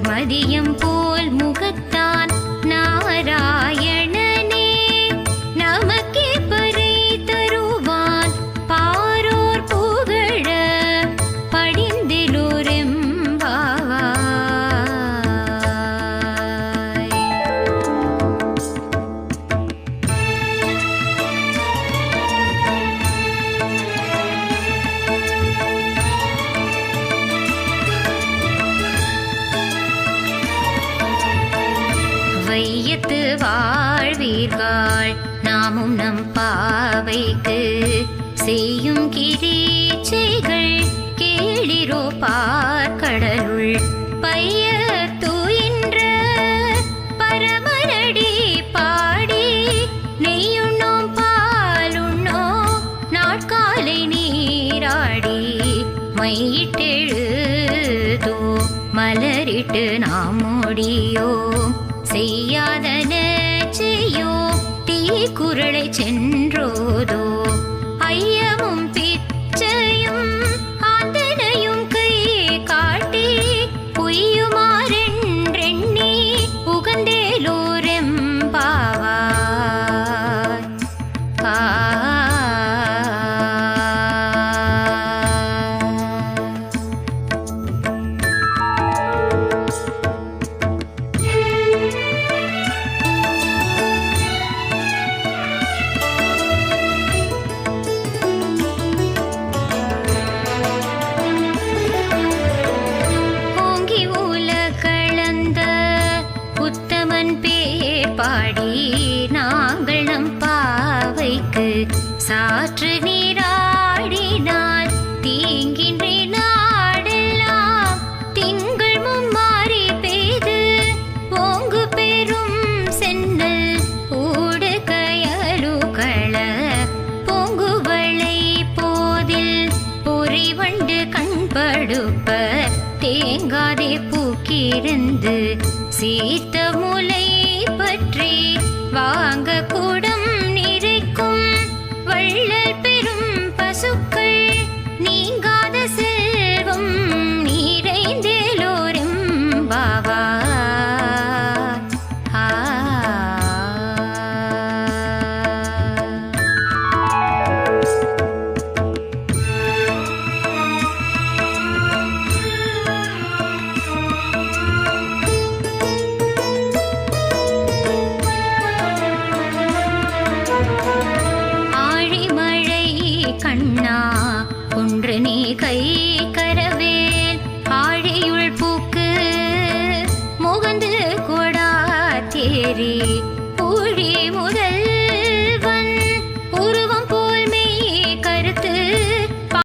மதியம் போல் முகத்தான் நாராயணனே நமக்கே பறை தருவான் பாரோர் புகழ படிந்திலோரெம்பாவாய். வையத்து வாழ்வீர்கள் நாமும் நம் பாவைக்கு செய்யும் கிரீச்சைகள் கேளிரோ பார்க்கடலுள் பைய தூயின்ற பரமனடி பாடி நெய்யுண்ணோம் பாலுண்ணோம் நாட்காலை நீராடி மையிட்டெழுதோ மலரிட்டு நாம் முடியோம் செய்யாதன செய்யோ தீ குரலை சென்றோதோ ஐயமும் பிச்சையும் ஆந்தனையும் கை காட்டி பொய்யுமாறென்றெண்ணி உகந்தேலோரெம்பாவாய். பாடி நாங்கள் நம் பாவைக்கு சாற்று நீராடினால் தீங்கின்றி நாடெல்லாம் திங்கள் மும்மாறி பெய்து ஓங்கு பெரும் சென்னல் ஊடு கயலுகள பொங்குவளை போதில் பொறிவண்டு கண்படுப்ப தேங்காதே பூக்கிருந்து சீத்த முலை பற்றி வாங்க கூடம் நிறைக்கும் வள்ளல் பெரும் பசுக்கள் நீங்காத செல்வம் நிறைந்தேலோரெம்பாவாய். கண்ணா ஒன்று நீ கை கரவேல் ஆழியுள் பூக்கு முகந்து கொடா தேரி